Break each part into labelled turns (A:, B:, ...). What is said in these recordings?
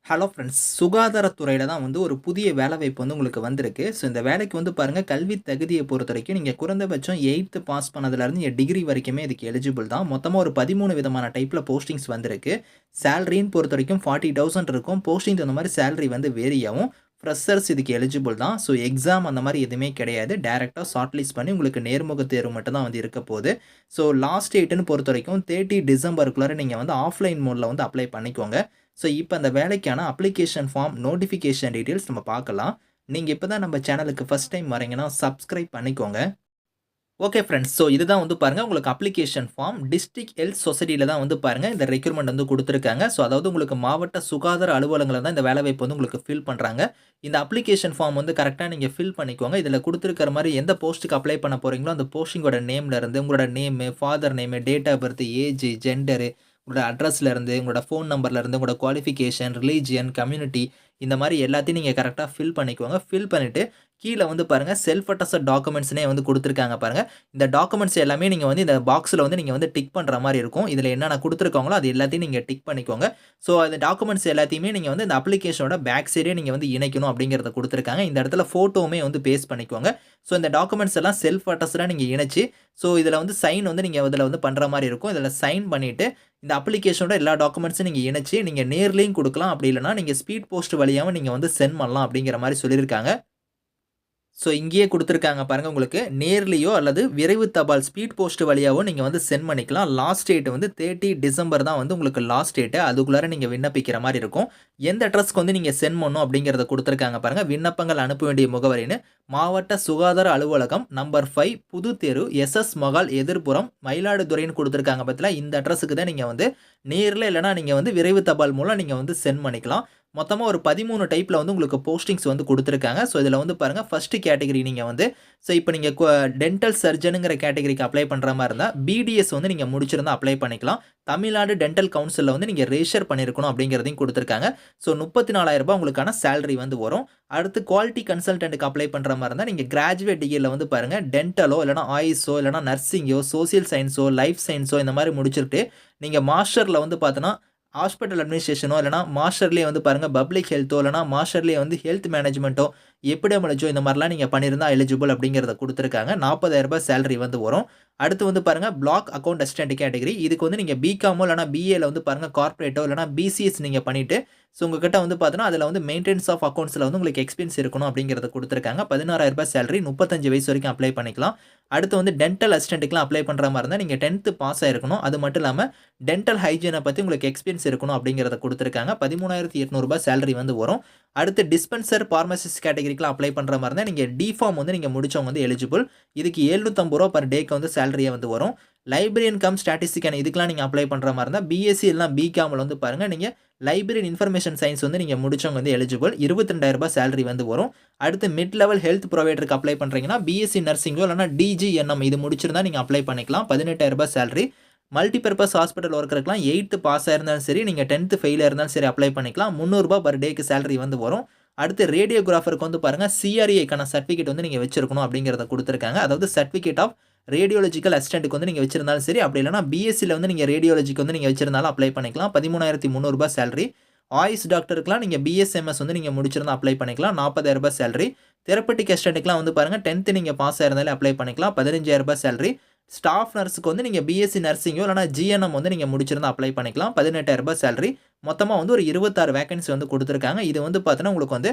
A: Hello friends. சுகாதாரத்துறையில தான் வந்து ஒரு புதிய வேலைவாய்ப்பு வந்து உங்களுக்கு வந்திருக்கு. ஸோ இந்த வேலைக்கு வந்து பாருங்க, கல்வி தகுதிய பொறுத்தவரைக்கும் நீங்க குறைந்தபட்சம் 8த் பாஸ் பண்ணதுலேருந்து நீங்க டிகிரி வரைக்குமே இதுக்கு எலிஜிபிள் தான். மொத்தமா ஒரு 13 விதமான டைப்ல போஸ்டிங்ஸ் வந்திருக்கு. சேலரின்னு பொறுத்தவரைக்கும் 40,000 இருக்கும். போஸ்டிங் தகுந்த மாரி சேலரி வந்து வேரி ஆகும். ஃப்ரெஷர்ஸ் இதுக்கு எலிஜிபிள் தான். ஸோ எக்ஸாம் அந்த மாரி எதுவுமே கிடையாது. டைரக்ட்டா ஷார்ட் லிஸ்ட் பண்ணி உங்களுக்கு நேர்முக தேர்வு மட்டும் தான் வந்து இருக்க போது. ஸோ லாஸ்ட் டேட்ன்னு பொறுத்தவரைக்கும் 30 டிசம்பருக்குள்ளார நீங்க வந்து ஆஃப்லைன் மோட்ல வந்து அப்ளை பண்ணிக்கோங்க. ஸோ இப்போ அந்த வேலைக்கான அப்ளிகேஷன் ஃபார்ம், நோட்டிஃபிகேஷன் டீட்டெயில்ஸ் நம்ம பார்க்கலாம். நீங்க இப்ப தான் நம்ம சேனலுக்கு ஃபர்ஸ்ட் டைம் வரீங்கன்னா, சப்ஸ்கிரைப் பண்ணிக்கோங்க. Okay friends. ஸோ இதுதான் வந்து பாருங்க உங்களுக்கு அப்ளிகேஷன் ஃபார்ம். டிஸ்ட்ரிக்ட் ஹெல்த் சொசைட்டில தான் வந்து பாருங்க இந்த ரெக்ரூட்மெண்ட் வந்து குடுத்துருக்காங்க. ஸோ அதாவது உங்களுக்கு மாவட்ட சுகாதார அலுவலகங்கள்ல தான் இந்த வேலைவாய்ப்பு வந்து உங்களுக்கு ஃபில் பண்றாங்க. இந்த அப்ளிகேஷன் ஃபார்ம் வந்து கரெக்ட்டா நீங்க ஃபில் பண்ணிக்கோங்க. இதுல குடுத்திருக்கிற மாரி எந்த போஸ்ட்டுக்கு அப்ளை பண்ண போறீங்களோ, அந்த போஸ்டிங்கோட நேம்ல இருந்து உங்களோட name, father name, date of birth, age, gender, உங்களோட அட்ரஸ்ல இருந்து, உங்களோட ஃபோன் நம்பர்ல இருந்து, உங்களோட குவாலிஃபிகேஷன், ரிலிஜியன், கம்யூனிட்டி இந்த மாரி எல்லாத்தையும் நீங்க கரெக்ட்டா ஃபில் பண்ணிக்கோங்க. ஃபில் பண்ணிட்டு கீழ வந்து பாருங்க செல்ஃப் அட்டஸ்டட் டாக்குமெண்ட்ஸ்னே வந்து குடுத்துருக்காங்க பாருங்க. இந்த டாக்குமெண்ட்ஸ் எல்லாமே நீங்க வந்து இந்த பாக்ஸ்ல வந்து நீங்க வந்து டிக் பண்ற மாரி இருக்கும். இதுல என்னென்ன குடுத்துருக்காங்களோ அது எல்லாத்தையும் நீங்க டிக் பண்ணிக்கோங்க. ஸோ அந்த டாக்குமெண்ட்ஸ் எல்லாத்தையுமே நீங்க வந்து இந்த அப்ளிகேஷனோட பேக் சைடே நீங்க வந்து இணைக்கணும் அப்படிங்கிறத குடுத்துருக்காங்க. இந்த இடத்துல ஃபோட்டோவுமே வந்து பேஸ்ட் பண்ணிக்கோங்க. ஸோ இந்த டாக்குமெண்ட்ஸ் எல்லாம் செல்ஃப் அட்டஸ்டடா நீங்க இணைச்சு, ஸோ இதுல வந்து சைன் வந்து நீங்க இதுல வந்து பண்ற மாரி இருக்கும். இதுல சைன் பண்ணிட்டு இந்த அப்ளிகேஷனோட எல்லா டாக்குமெண்ட்ஸும் நீங்க இணைச்சு, நீங்க நேர்லயும் குடுக்கலாம். அப்படி இல்லன்னா நீங்க ஸ்பீட் போஸ்ட் வழியாவும் நீங்க வந்து சென்ட் பண்ணலாம் அப்படிங்கிற மாரி சொல்லியிருக்காங்க. ஸோ இங்கேயே குடுத்துருக்காங்க பாருங்க உங்களுக்கு. நேர்லயோ அல்லது விரைவு தபால் ஸ்பீட் போஸ்ட் வழியாவோ நீங்க வந்து சென்ட் பண்ணிக்கலாம். லாஸ்ட் டேட் வந்து 30 டிசம்பர் தான் வந்து உங்களுக்கு லாஸ்ட் டேட்டு. அதுக்குள்ளார நீங்க விண்ணப்பிக்கிற மாரி இருக்கும். எந்த அட்ரஸ்க்கு வந்து நீங்க சென்ட் பண்ணணும் அப்படிங்கிறத குடுத்துருக்காங்க பாருங்க. விண்ணப்பங்கள் அனுப்ப வேண்டிய முகவரின்னு மாவட்ட சுகாதார அலுவலகம் நம்பர் 5 புது தெரு எஸ்.எஸ். மகால் எதிர்ப்புறம் மயிலாடுதுறைன்னு குடுத்துருக்காங்க பாத்தீங்களா? இந்த அட்ரஸ்க்கு தான் நீங்க வந்து நேர்ல இல்லன்னா நீங்க வந்து விரைவு தபால் மூலம் நீங்க வந்து சென்ட் பண்ணிக்கலாம். மொத்தமா ஒரு 13 டைப்ல வந்து உங்களுக்கு போஸ்டிங்ஸ் வந்து குடுத்துருக்காங்க. ஸோ இதுல வந்து பாருங்க ஃபர்ஸ்ட் கேட்டகரி நீங்க வந்து ஸோ இப்ப நீங்க டென்டல் சர்ஜன்ங்கிற கேட்டகரிக்கு அப்ளை பண்ற மாரி இருந்தா, பிடிஎஸ் வந்து நீங்க முடிச்சிருந்தா அப்ளை பண்ணிக்கலாம். தமிழ்நாடு டென்டல் கவுன்சில்ல வந்து நீங்க ரெஜிஸ்டர் பண்ணியிருக்கணும் அப்படிங்கிறதையும் குடுத்துருக்காங்க. ஸோ ரூ. 34,000 உங்களுக்கான சேலரி வந்து வரும். அடுத்து குவாலிட்டி கன்சல்டன்ட்க்கு அப்ளை பண்ற மாரி இருந்தா, நீங்க கிராஜுவேட் டிகிரில வந்து பாருங்க டென்டலோ இல்லன்னா ஆயுஷோ இல்லன்னா நர்சிங்கோ, சோசியல் சயன்ஸோ, லைஃப் சயன்ஸோ இந்த மாரி முடிச்சுட்டு, நீங்க மாஸ்டர்ல வந்து பார்த்தோன்னா ஹாஸ்பிட்டல் அட்மினிஸ்ட்ரேஷனோ இல்லன்னா மாஸ்டர்லயே வந்து பாருங்க பப்ளிக் ஹெல்த்தோ இல்லன்னா மாஸ்டர்லயே வந்து ஹெல்த் மேனேஜ்மென்ட்டோ, எபிடமியாலஜியோ இந்த மாரிலாம் நீங்க பண்ணியிருந்தா எலிஜிபிள் அப்படிங்கிறத குடுத்துருக்காங்க. ரூ. 40,000 சேலரி வந்து வரும். அடுத்து வந்து பாருங்க பிளாக் அக்கவுண்ட் அசிஸ்டன்ட் கேட்டகரி. இதுக்கு வந்து நீங்க பிகாமோ இல்லன்னா பிஏல வந்து பாருங்க கார்ப்பரேட்டோ இல்லன்னா பிசிஎஸ் நீங்க பண்ணிட்டு, ஸோ உங்ககிட்ட வந்து பார்த்தோன்னா, அதுல வந்து மெயின்டனன்ஸ் ஆஃப் அக்கவுண்ட்ஸ்ல வந்து உங்களுக்கு எக்ஸ்பீரியன்ஸ் இருக்கணும் அப்படிங்கிறத குடுத்துருக்காங்க. ரூ. 16,000 சேலரி 35 வயசு வரைக்கும் அப்ளை பண்ணிக்கலாம். அடுத்து வந்து டென்டல் அசிஸ்டன்ட்க்குலாம் அப்ளை பண்ற மாரி இருந்தா, நீங்க 10த் பாஸ் ஆயிருக்கணும். அது மட்டும் இல்லாம டென்டல் ஹைஜீன பத்தி உங்களுக்கு எக்ஸ்பீரியன்ஸ் இருக்கணும் அப்படிங்கிறத குடுத்துருக்காங்க. ரூ. 13,800 சேலரி வந்து வரும். அடுத்து டிஸ்பென்சர், பார்மசிஸ்ட் கேட்டகரிக்குலாம் அப்ளை பண்ற மாரி இருந்தா, நீங்க டி.ஃபார்ம் வந்து நீங்க முடிச்சவங்க வந்து எலிஜிபிள். இதுக்கு ரூ. 750 பெர் டேக்கு வந்து சேலரியா வந்து வரும். லைப்ரரியன் கம் ஸ்டாட்டிஸ்டிஷியன் இதுக்கெல்லாம் நீங்க அப்ளை பண்ற மாரி இருந்தா, பிஎஸ்சி இல்லன்னா பிகாம்ல வந்து பாருங்க, நீங்க லைப்ரரி இன்ஃபர்மேஷன் சயன்ஸ் வந்து நீங்க முடிச்சவங்க வந்து எலிஜிபிள். ரூ. 22,000 சேலரி வந்து வரும். அடுத்து மிட் லெவல் ஹெல்த் புரொவைடருக்கு அப்ளை பண்றீங்கன்னா, பிஎஸ்சி நர்சிங்கோ இல்லன்னா டிஜிஎன்எம் இது முடிச்சிருந்தா நீங்க அப்ளை பண்ணிக்கலாம். ரூ. 18,000 சேலரி. மல்டி பர்ப்பஸ் ஹாஸ்பிட்டல் ஒர்க்கர்க்குலாம் 8த் பாஸ் ஆயிருந்தாலும் சரி, நீங்க 10த் ஃபெயில் இருந்தாலும் சரி அப்ளை பண்ணிக்கலாம். ரூ. 300 பெர் டேக்கு சேலரி வந்து வரும். அடுத்து ரேடியோகிராஃபருக்கு வந்து பாருங்க, சிஆர்ஏக்கான சர்டிஃபிகேட் வந்து நீங்க வச்சிருக்கணும் அப்படிங்கிறத குடுத்துருக்காங்க. அதாவது சர்டிஃபிகேட் ஆஃப் ரேடியாலஜிக்கல் அசிஸ்டன்ட்க்கு வந்து நீங்க வச்சிருந்தாலும் சரி, அப்படி இல்லன்னா பிஎஸ்சில வந்து நீங்க ரேடியாலஜிக்கு வந்து நீங்க வச்சிருந்தாலும் அப்ளை பண்ணிக்கலாம். ரூ. 13,300 சேலரி. ஆயுஷ் டாக்டருக்குலாம் நீங்க பிஎஸ்எம்எஸ் வந்து நீங்க முடிச்சிருந்தா அப்ளை பண்ணிக்கலாம். ரூ. 40,000 சேலரி. தெரபெட்டிக் அசிஸ்டன்ட்க்குலாம் வந்து பாருங்க 10த் நீங்க பாஸ் ஆயிருந்தாலே அப்ளை பண்ணிக்கலாம். ரூ. 15,000 சேலரி. ஸ்டாஃப் நர்ஸ்க்கு வந்து நீங்க பிஎஸ்சி நர்சிங்கோ இல்லன்னா ஜிஎன்எம் வந்து நீங்க முடிச்சிருந்தா அப்ளை பண்ணிக்கலாம். ரூ. 18,000 சேலரி. மொத்தமா வந்து ஒரு 26 வேக்கன்சி வந்து குடுத்துருக்காங்க. இது வந்து பார்த்தீங்கன்னா, உங்களுக்கு வந்து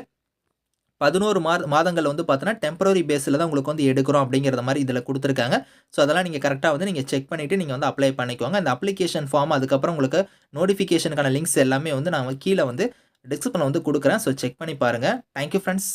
A: 11 மாதங்கள் வந்து பார்த்தீங்கன்னா, டெம்பரரி பேஸ்ல தான் உங்களுக்கு வந்து எடுக்கிறோம் அப்படிங்கிறத மாரி இதுல குடுத்துருக்காங்க. ஸோ அதெல்லாம் நீங்க கரெக்ட்டா வந்து நீங்க செக் பண்ணிட்டு நீங்க வந்து அப்ளை பண்ணிக்கோங்க. இந்த அப்ளிகேஷன் ஃபார்ம் அதுக்கப்புறம் உங்களுக்கு நோட்டிஃபிகேஷனுக்கான லிங்க்ஸ் எல்லாமே வந்து நான் கீழ வந்து டிஸ்கிரிப்ஷன்ல வந்து குடுக்குறேன். ஸோ செக் பண்ணி பாருங்க. Thank you friends.